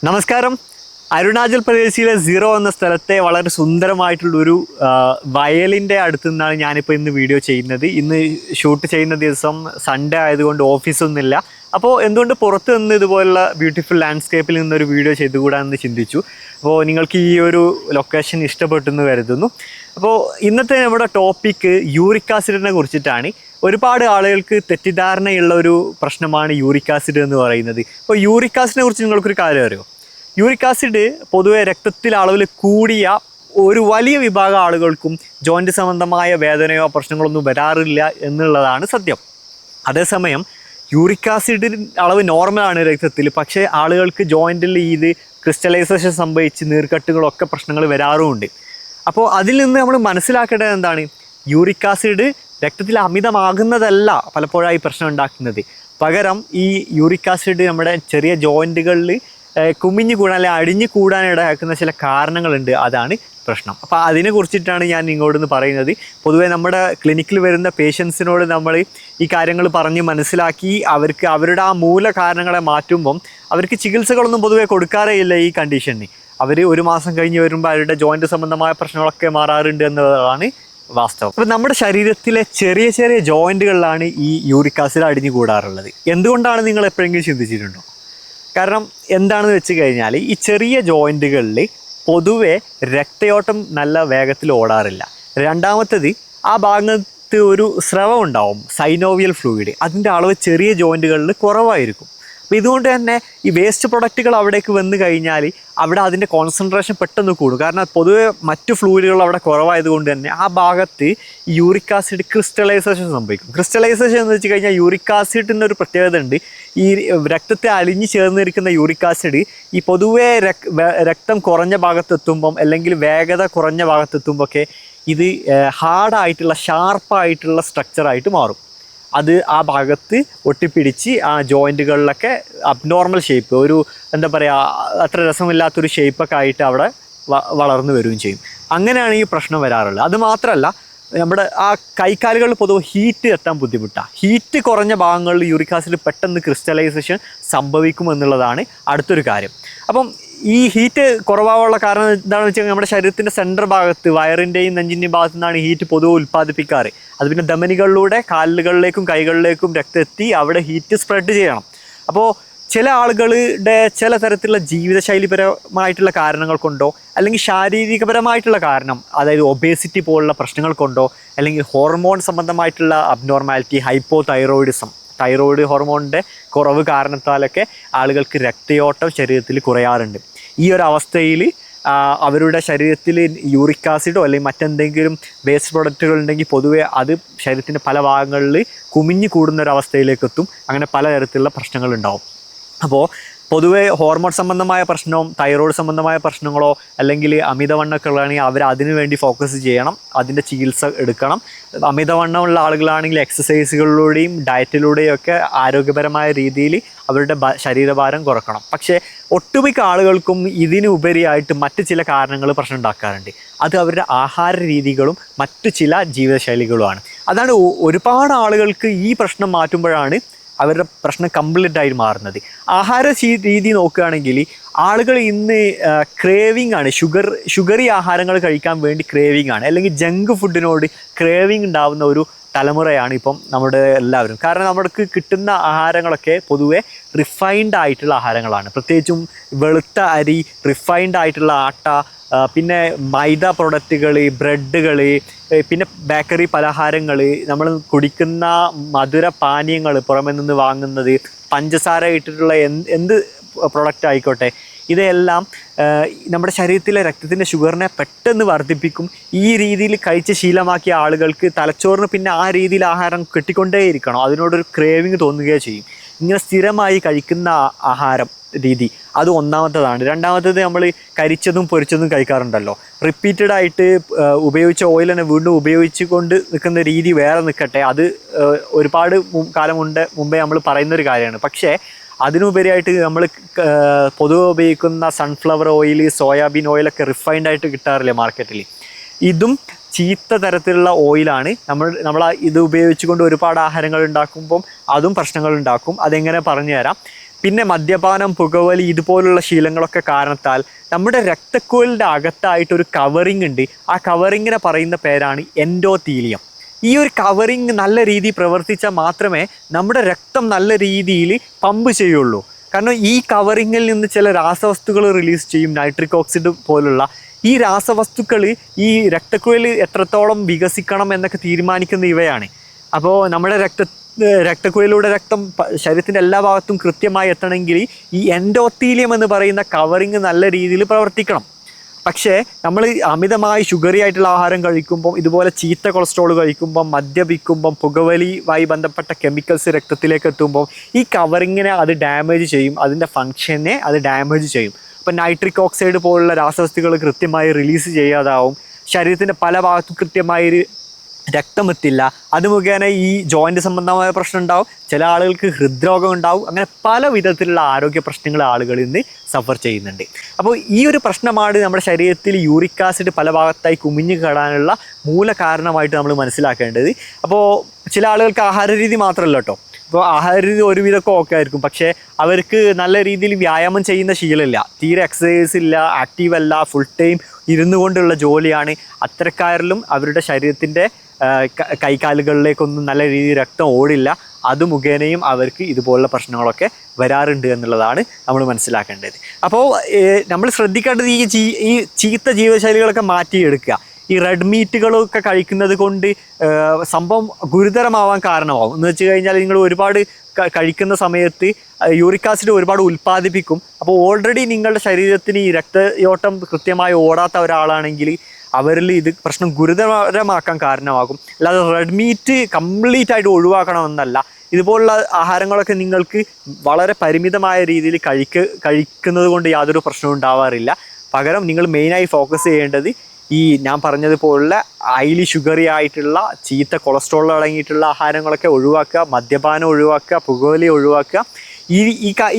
നമസ്കാരം. അരുണാചൽ പ്രദേശിലെ സീറോ എന്ന സ്ഥലത്തെ വളരെ സുന്ദരമായിട്ടുള്ളൊരു വയലിൻ്റെ അടുത്തു നിന്നാണ് ഞാനിപ്പോൾ ഇന്ന് വീഡിയോ ചെയ്യുന്നത്. ഇന്ന് ഷൂട്ട് ചെയ്യുന്ന ദിവസം സൺഡേ ആയതുകൊണ്ട് ഓഫീസൊന്നുമില്ല. അപ്പോൾ എന്തുകൊണ്ട് പുറത്ത് നിന്ന് ഇതുപോലുള്ള ബ്യൂട്ടിഫുൾ ലാൻഡ്സ്കേപ്പിൽ നിന്നൊരു വീഡിയോ ചെയ്തുകൂടാമെന്ന് ചിന്തിച്ചു. അപ്പോൾ നിങ്ങൾക്ക് ഈ ഒരു ലൊക്കേഷൻ ഇഷ്ടപ്പെട്ടെന്ന് കരുതുന്നു. അപ്പോൾ ഇന്നത്തെ നമ്മുടെ ടോപ്പിക്ക് യൂറിക് ആസിഡിനെ കുറിച്ചിട്ടാണ്. ഒരുപാട് ആളുകൾക്ക് തെറ്റിദ്ധാരണയുള്ള ഒരു പ്രശ്നമാണ് യൂറിക് ആസിഡ് എന്ന് പറയുന്നത്. അപ്പോൾ യൂറിക് ആസിഡിനെ കുറിച്ച് നിങ്ങൾക്കൊരു കാര്യം അറിയോ? യൂറിക് ആസിഡ് പൊതുവെ രക്തത്തിൽ അളവിൽ കൂടിയ ഒരു വലിയ വിഭാഗം ആളുകൾക്കും ജോയിൻ്റ് സംബന്ധമായ വേദനയോ പ്രശ്നങ്ങളൊന്നും വരാറില്ല എന്നുള്ളതാണ് സത്യം. അതേസമയം യൂറിക് ആസിഡ് അളവ് നോർമലാണ് രക്തത്തിൽ, പക്ഷേ ആളുകൾക്ക് ജോയിൻറ്റിൽ ഇത് ക്രിസ്റ്റലൈസേഷൻ സംഭവിച്ച് നീർക്കെട്ടുകളൊക്കെ പ്രശ്നങ്ങൾ വരാറുമുണ്ട്. അപ്പോൾ അതിൽ നിന്ന് നമ്മൾ മനസ്സിലാക്കേണ്ടത് എന്താണ്? യൂറിക് ആസിഡ് രക്തത്തിൽ അമിതമാകുന്നതല്ല പലപ്പോഴായി പ്രശ്നം ഉണ്ടാക്കുന്നത്. പകരം ഈ യൂറിക് ആസിഡ് നമ്മുടെ ചെറിയ ജോയിൻറ്റുകളിൽ കുമിഞ്ഞു കൂടാൻ അല്ലെങ്കിൽ അടിഞ്ഞു കൂടാനിടയാക്കുന്ന ചില കാരണങ്ങളുണ്ട്. അതാണ് പ്രശ്നം. അപ്പോൾ അതിനെ കുറിച്ചിട്ടാണ് ഞാൻ നിങ്ങളോട് പറയുന്നത്. പൊതുവേ നമ്മുടെ ക്ലിനിക്കിൽ വരുന്ന പേഷ്യൻസിനോട് നമ്മൾ ഈ കാര്യങ്ങൾ പറഞ്ഞ് മനസ്സിലാക്കി അവർക്ക് അവരുടെ ആ മൂല കാരണങ്ങളെ മാറ്റുമ്പം അവർക്ക് ചികിത്സകളൊന്നും പൊതുവേ കൊടുക്കാറേ ഇല്ല ഈ കണ്ടീഷന്. അവർ ഒരു മാസം കഴിഞ്ഞ് വരുമ്പോൾ അവരുടെ ജോയിൻറ്റ് സംബന്ധമായ പ്രശ്നങ്ങളൊക്കെ മാറാറുണ്ട് എന്നതാണ് വാസ്തവം. അപ്പോൾ നമ്മുടെ ശരീരത്തിലെ ചെറിയ ചെറിയ ജോയിൻറ്റുകളിലാണ് ഈ യൂറിക് ആസിഡ് അടിഞ്ഞു കൂടാറുള്ളത്. എന്തുകൊണ്ടാണ് നിങ്ങൾ എപ്പോഴെങ്കിലും ചിന്തിച്ചിട്ടുണ്ടോ? കാരണം എന്താണെന്ന് വെച്ച് കഴിഞ്ഞാൽ ഈ ചെറിയ ജോയിൻറ്റുകളിൽ പൊതുവെ രക്തയോട്ടം നല്ല വേഗത്തിൽ ഓടാറില്ല. രണ്ടാമത്തത്, ആ ഭാഗത്ത് ഒരു സ്രവം ഉണ്ടാവും, സൈനോവിയൽ ഫ്ലൂയിഡ്. അതിൻ്റെ അളവ് ചെറിയ ജോയിൻറ്റുകളിൽ കുറവായിരിക്കും. അപ്പോൾ ഇതുകൊണ്ട് തന്നെ ഈ വേസ്റ്റ് പ്രൊഡക്റ്റുകൾ അവിടേക്ക് വന്നു കഴിഞ്ഞാൽ അവിടെ അതിൻ്റെ കോൺസെൻട്രേഷൻ പെട്ടെന്ന് കൂടും. കാരണം പൊതുവെ മറ്റു ഫ്ലൂയിഡുകൾ അവിടെ കുറവായതുകൊണ്ട് തന്നെ ആ ഭാഗത്ത് യൂറിക് ആസിഡ് ക്രിസ്റ്റലൈസേഷൻ സംഭവിക്കും. ക്രിസ്റ്റലൈസേഷൻ എന്ന് വെച്ച് കഴിഞ്ഞാൽ യൂറിക് ആസിഡിൻ്റെ ഒരു പ്രത്യേകത ഉണ്ട്. ഈ രക്തത്തെ അലിഞ്ഞു ചേർന്നിരിക്കുന്ന യൂറിക് ആസിഡ് ഈ പൊതുവേ രക്തം കുറഞ്ഞ ഭാഗത്തെത്തുമ്പം അല്ലെങ്കിൽ വേഗത കുറഞ്ഞ ഭാഗത്തെത്തുമ്പോഴൊക്കെ ഇത് ഹാർഡായിട്ടുള്ള ഷാർപ്പായിട്ടുള്ള സ്ട്രക്ചറായിട്ട് മാറും. അത് ആ ഭാഗത്ത് ഒട്ടിപ്പിടിച്ച് ആ ജോയിൻറ്റുകളിലൊക്കെ അബ്നോർമൽ ഷേപ്പ്, ഒരു എന്താ പറയുക, അത്ര രസമില്ലാത്തൊരു ഷേപ്പൊക്കെ ആയിട്ട് അവിടെ വളർന്നു വരികയും ചെയ്യും. അങ്ങനെയാണ് ഈ പ്രശ്നം വരാറുള്ളത്. അതുമാത്രമല്ല, നമ്മുടെ ആ കൈക്കാലുകളിൽ പൊതുവെ ഹീറ്റ് എത്താൻ ബുദ്ധിമുട്ടാണ്. ഹീറ്റ് കുറഞ്ഞ ഭാഗങ്ങളിൽ യൂറിക് ആസിഡ് പെട്ടെന്ന് ക്രിസ്റ്റലൈസേഷൻ സംഭവിക്കുമെന്നുള്ളതാണ് അടുത്തൊരു കാര്യം. അപ്പം ഈ ഹീറ്റ് കുറവാനുള്ള കാരണം എന്താണെന്ന് വെച്ചാൽ നമ്മുടെ ശരീരത്തിൻ്റെ സെൻറ്റർ ഭാഗത്ത് വയറിൻ്റെയും നെഞ്ചിൻ്റെയും ഭാഗത്തു നിന്നാണ് ഹീറ്റ് പൊതുവെ ഉൽപ്പാദിപ്പിക്കാറ്. അത് പിന്നെ ധമനികളിലൂടെ കാലുകളിലേക്കും കൈകളിലേക്കും രക്തം എത്തി അവിടെ ഹീറ്റ് സ്പ്രെഡ് ചെയ്യണം. അപ്പോൾ ചില ആളുകളുടെ ചില തരത്തിലുള്ള ജീവിതശൈലിപരമായിട്ടുള്ള കാരണങ്ങൾ കൊണ്ടോ അല്ലെങ്കിൽ ശാരീരികപരമായിട്ടുള്ള കാരണം, അതായത് ഒബേസിറ്റി പോലുള്ള പ്രശ്നങ്ങൾ കൊണ്ടോ അല്ലെങ്കിൽ ഹോർമോൺ സംബന്ധമായിട്ടുള്ള അബ്നോർമാലിറ്റി, ഹൈപ്പോതൈറോയിഡിസം, തൈറോയിഡ് ഹോർമോണിൻ്റെ കുറവ് കാരണത്താലൊക്കെ ആളുകൾക്ക് രക്തയോട്ടം ശരീരത്തിൽ കുറയാറുണ്ട്. ഈ ഒരു അവസ്ഥയിൽ അവരുടെ ശരീരത്തിൽ യൂറിക് ആസിഡോ അല്ലെങ്കിൽ മറ്റെന്തെങ്കിലും വേസ്റ്റ് പ്രൊഡക്റ്റുകൾ ഉണ്ടെങ്കിൽ പൊതുവേ അത് ശരീരത്തിൻ്റെ പല ഭാഗങ്ങളിൽ കുമിഞ്ഞു കൂടുന്നൊരവസ്ഥയിലേക്ക് എത്തും. അങ്ങനെ പലതരത്തിലുള്ള പ്രശ്നങ്ങളുണ്ടാവും. അപ്പോൾ പൊതുവേ ഹോർമോൺ സംബന്ധമായ പ്രശ്നവും തൈറോയ്ഡ് സംബന്ധമായ പ്രശ്നങ്ങളോ അല്ലെങ്കിൽ അമിതവണ്ണമൊക്കെ ഉള്ളതാണെങ്കിൽ അവർ അതിനു വേണ്ടി ഫോക്കസ് ചെയ്യണം, അതിൻ്റെ ചികിത്സ എടുക്കണം. അമിതവണ്ണമുള്ള ആളുകളാണെങ്കിൽ എക്സസൈസുകളിലൂടെയും ഡയറ്റിലൂടെയും ഒക്കെ ആരോഗ്യപരമായ രീതിയിൽ അവരുടെ ശരീരഭാരം കുറക്കണം. പക്ഷേ ഒട്ടുമിക്ക ആളുകൾക്കും ഇതിന് ഉപരിയായിട്ട് മറ്റ് ചില കാരണങ്ങൾ പ്രശ്നം ഉണ്ടാക്കാറുണ്ട്. അത് അവരുടെ ആഹാര രീതികളും മറ്റു ചില ജീവിതശൈലികളുമാണ്. അതാണ് ഒരുപാട് ആളുകൾക്ക് ഈ പ്രശ്നം മാറ്റുമ്പോഴാണ് അവരുടെ പ്രശ്നം കംപ്ലീറ്റ് ആയിട്ട് മാറുന്നത്. ആഹാര രീതി നോക്കുകയാണെങ്കിൽ ആളുകൾ ഇന്ന് ക്രേവിങ് ആണ്, ഷുഗറി ആഹാരങ്ങൾ കഴിക്കാൻ വേണ്ടി ക്രേവിങ് ആണ്, അല്ലെങ്കിൽ ജങ്ക് ഫുഡിനോട് ക്രേവിങ് ഉണ്ടാവുന്ന ഒരു തലമുറയാണ് ഇപ്പം നമ്മുടെ എല്ലാവരും. കാരണം നമുക്ക് കിട്ടുന്ന ആഹാരങ്ങളൊക്കെ പൊതുവെ റിഫൈൻഡ് ആയിട്ടുള്ള ആഹാരങ്ങളാണ്. പ്രത്യേകിച്ചും വെളുത്ത അരി, റിഫൈൻഡ് ആയിട്ടുള്ള ആട്ട, പിന്നെ മൈദ പ്രൊഡക്റ്റുകൾ, ബ്രെഡുകൾ, പിന്നെ ബേക്കറി പലഹാരങ്ങൾ, നമ്മൾ കുടിക്കുന്ന മധുര പാനീയങ്ങൾ, പുറമെ നിന്ന് വാങ്ങുന്നത്, പഞ്ചസാര ഇട്ടിട്ടുള്ള എന്ത് പ്രൊഡക്റ്റ് ആയിക്കോട്ടെ, ഇതെല്ലാം നമ്മുടെ ശരീരത്തിലെ രക്തത്തിൻ്റെ ഷുഗറിനെ പെട്ടെന്ന് വർദ്ധിപ്പിക്കും. ഈ രീതിയിൽ കഴിച്ച് ശീലമാക്കിയ ആളുകൾക്ക് തലച്ചോറിന് പിന്നെ ആ രീതിയിൽ ആഹാരം കിട്ടിക്കൊണ്ടേയിരിക്കണം, അതിനോടൊരു ക്രേവിങ് തോന്നുകയോ ചെയ്യും. ഇങ്ങനെ സ്ഥിരമായി കഴിക്കുന്ന ആഹാരം രീതി അത് ഒന്നാമത്തതാണ്. രണ്ടാമത്തത്, നമ്മൾ കരിച്ചതും പൊരിച്ചതും കഴിക്കാറുണ്ടല്ലോ. റിപ്പീറ്റഡ് ആയിട്ട് ഉപയോഗിച്ച ഓയിൽ തന്നെ വീണ്ടും ഉപയോഗിച്ച് കൊണ്ട് നിൽക്കുന്ന രീതി വേറെ നിൽക്കട്ടെ, അത് ഒരുപാട് കാലം മുമ്പേ നമ്മൾ പറയുന്നൊരു കാര്യമാണ്. പക്ഷേ അതിനുപരിയായിട്ട് നമ്മൾ പൊതുവെ ഉപയോഗിക്കുന്ന സൺഫ്ലവർ ഓയിൽ, സോയാബീൻ ഓയിലൊക്കെ റിഫൈൻഡ് ആയിട്ട് കിട്ടാറില്ലേ മാർക്കറ്റിൽ. ഇതും ചീത്ത തരത്തിലുള്ള ഓയിലാണ്. നമ്മൾ ഇത് ഉപയോഗിച്ചുകൊണ്ട് ഒരുപാട് ആഹാരങ്ങൾ ഉണ്ടാക്കുമ്പം അതും പ്രശ്നങ്ങൾ ഉണ്ടാക്കും. അതെങ്ങനെ പറഞ്ഞു തരാം. പിന്നെ മദ്യപാനം, പുകവലി ഇതുപോലുള്ള ശീലങ്ങളൊക്കെ കാരണത്താൽ നമ്മുടെ രക്തക്കുഴലിൻ്റെ അകത്തായിട്ടൊരു കവറിങ് ഉണ്ട്. ആ കവറിങ്ങിനെ പറയുന്ന പേരാണ് എൻഡോത്തീലിയം. ഈ ഒരു കവറിങ് നല്ല രീതിയിൽ പ്രവർത്തിച്ചാൽ മാത്രമേ നമ്മുടെ രക്തം നല്ല രീതിയിൽ പമ്പ് ചെയ്യുള്ളൂ. കാരണം ഈ കവറിങ്ങിൽ നിന്ന് ചില രാസവസ്തുക്കൾ റിലീസ് ചെയ്യും, നൈട്രിക് ഓക്സൈഡ് പോലുള്ള. ഈ രാസവസ്തുക്കൾ ഈ രക്തക്കുഴൽ എത്രത്തോളം വികസിക്കണം എന്നൊക്കെ തീരുമാനിക്കുന്ന ഇവയാണ്. അപ്പോൾ നമ്മുടെ രക്തക്കുഴലിലൂടെ രക്തം ശരീരത്തിൻ്റെ എല്ലാ ഭാഗത്തും കൃത്യമായി എത്തണമെങ്കിൽ ഈ എൻഡോത്തീലിയം എന്ന് പറയുന്ന കവറിങ് നല്ല രീതിയിൽ പ്രവർത്തിക്കണം. പക്ഷേ നമ്മൾ അമിതമായി ഷുഗറി ആയിട്ടുള്ള ആഹാരം കഴിക്കുമ്പം, ഇതുപോലെ ചീത്ത കൊളസ്ട്രോൾ കഴിക്കുമ്പം, മദ്യപിക്കുമ്പം, പുകവലിയുമായി ബന്ധപ്പെട്ട കെമിക്കൽസ് രക്തത്തിലേക്ക് എത്തുമ്പോൾ ഈ കവറിങ്ങിനെ അത് ഡാമേജ് ചെയ്യും, അതിൻ്റെ ഫങ്ഷനെ അത് ഡാമേജ് ചെയ്യും. ഇപ്പം നൈട്രിക് ഓക്സൈഡ് പോലുള്ള രാസവസ്തുക്കൾ കൃത്യമായി റിലീസ് ചെയ്യാതാവും, ശരീരത്തിൻ്റെ പല ഭാഗത്തും കൃത്യമായി രക്തം എത്തില്ല, അത് മുഖേന ഈ ജോയിൻ്റ് സംബന്ധമായ പ്രശ്നം ഉണ്ടാവും, ചില ആളുകൾക്ക് ഹൃദ്രോഗം ഉണ്ടാവും. അങ്ങനെ പല വിധത്തിലുള്ള ആരോഗ്യ പ്രശ്നങ്ങൾ ആളുകൾ ഇന്ന് സഫർ ചെയ്യുന്നുണ്ട്. അപ്പോൾ ഈ ഒരു പ്രശ്നമാണ് നമ്മുടെ ശരീരത്തിൽ യൂറിക് ആസിഡ് പല ഭാഗത്തായി കുമിഞ്ഞു കിടാനുള്ള മൂല കാരണമായിട്ട് നമ്മൾ മനസ്സിലാക്കേണ്ടത്. അപ്പോൾ ചില ആളുകൾക്ക് ആഹാര രീതി മാത്രമല്ല കേട്ടോ. ഇപ്പോൾ ആഹാര രീതി ഒരുവിധമൊക്കെ ഓക്കെ ആയിരിക്കും, പക്ഷേ അവർക്ക് നല്ല രീതിയിൽ വ്യായാമം ചെയ്യുന്ന ശീലമില്ല, തീരെ എക്സസൈസ് ഇല്ല, ആക്റ്റീവ് അല്ല, ഫുൾ ടൈം ഇരുന്നു കൊണ്ടുള്ള ജോലിയാണ്. അത്തരക്കാരിലും അവരുടെ ശരീരത്തിൻ്റെ കൈകാലുകളിലേക്കൊന്നും നല്ല രീതിയിൽ രക്തം ഓടില്ല. അത് മുഖേനയും അവർക്ക് ഇതുപോലുള്ള പ്രശ്നങ്ങളൊക്കെ വരാറുണ്ട് എന്നുള്ളതാണ് നമ്മൾ മനസ്സിലാക്കേണ്ടത്. അപ്പോൾ നമ്മൾ ശ്രദ്ധിക്കേണ്ടത് ഈ ചീത്ത ജീവിതശൈലികളൊക്കെ മാറ്റിയെടുക്കുക. ഈ റെഡ് മീറ്റുകളൊക്കെ കഴിക്കുന്നത് കൊണ്ട് സംഭവം ഗുരുതരമാവാൻ കാരണമാവും. എന്ന് വെച്ച് കഴിഞ്ഞാൽ നിങ്ങൾ ഒരുപാട് കഴിക്കുന്ന സമയത്ത് യൂറിക് ആസിഡ് ഒരുപാട് ഉൽപ്പാദിപ്പിക്കും. അപ്പോൾ ഓൾറെഡി നിങ്ങളുടെ ശരീരത്തിന് ഈ രക്തയോട്ടം കൃത്യമായി ഓടാത്ത ഒരാളാണെങ്കിൽ അവരിൽ ഇത് പ്രശ്നം ഗുരുതരമാക്കാൻ കാരണമാകും. അല്ലാതെ റെഡ് മീറ്റ് കംപ്ലീറ്റ് ആയിട്ട് ഒഴിവാക്കണമെന്നല്ല. ഇതുപോലുള്ള ആഹാരങ്ങളൊക്കെ നിങ്ങൾക്ക് വളരെ പരിമിതമായ രീതിയിൽ കഴിക്കുന്നത് കൊണ്ട് യാതൊരു പ്രശ്നവും ഉണ്ടാവാറില്ല. പകരം നിങ്ങൾ മെയിനായി ഫോക്കസ് ചെയ്യേണ്ടത് ഈ ഞാൻ പറഞ്ഞതുപോലുള്ള ഹൈലി ഷുഗറി ആയിട്ടുള്ള ചീത്ത കൊളസ്ട്രോൾ അടങ്ങിയിട്ടുള്ള ആഹാരങ്ങളൊക്കെ ഒഴിവാക്കുക, മദ്യപാനം ഒഴിവാക്കുക, പുകവലി ഒഴിവാക്കുക.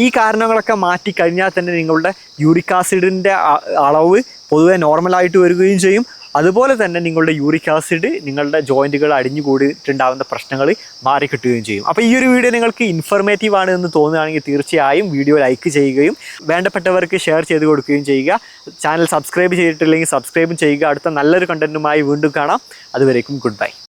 ഈ കാരണങ്ങളൊക്കെ മാറ്റിക്കഴിഞ്ഞാൽ തന്നെ നിങ്ങളുടെ യൂറിക് ആസിഡിൻ്റെ അളവ് പൊതുവെ നോർമലായിട്ട് വരികയും ചെയ്യും. അതുപോലെ തന്നെ നിങ്ങളുടെ യൂറിക് ആസിഡ് നിങ്ങളുടെ ജോയിൻറ്റുകൾ അടിഞ്ഞു കൂടിയിട്ടുണ്ടാകുന്ന പ്രശ്നങ്ങൾ മാറിക്കിട്ടുകയും ചെയ്യും. അപ്പോൾ ഈ ഒരു വീഡിയോ നിങ്ങൾക്ക് ഇൻഫർമേറ്റീവ് ആണ് എന്ന് തോന്നുകയാണെങ്കിൽ തീർച്ചയായും വീഡിയോ ലൈക്ക് ചെയ്യുകയും വേണ്ടപ്പെട്ടവർക്ക് ഷെയർ ചെയ്ത് കൊടുക്കുകയും ചെയ്യുക. ചാനൽ സബ്സ്ക്രൈബ് ചെയ്തിട്ടില്ലെങ്കിൽ സബ്സ്ക്രൈബും ചെയ്യുക. അടുത്ത നല്ലൊരു കണ്ടന്റുമായി വീണ്ടും കാണാം. അതുവരേക്കും ഗുഡ് ബൈ.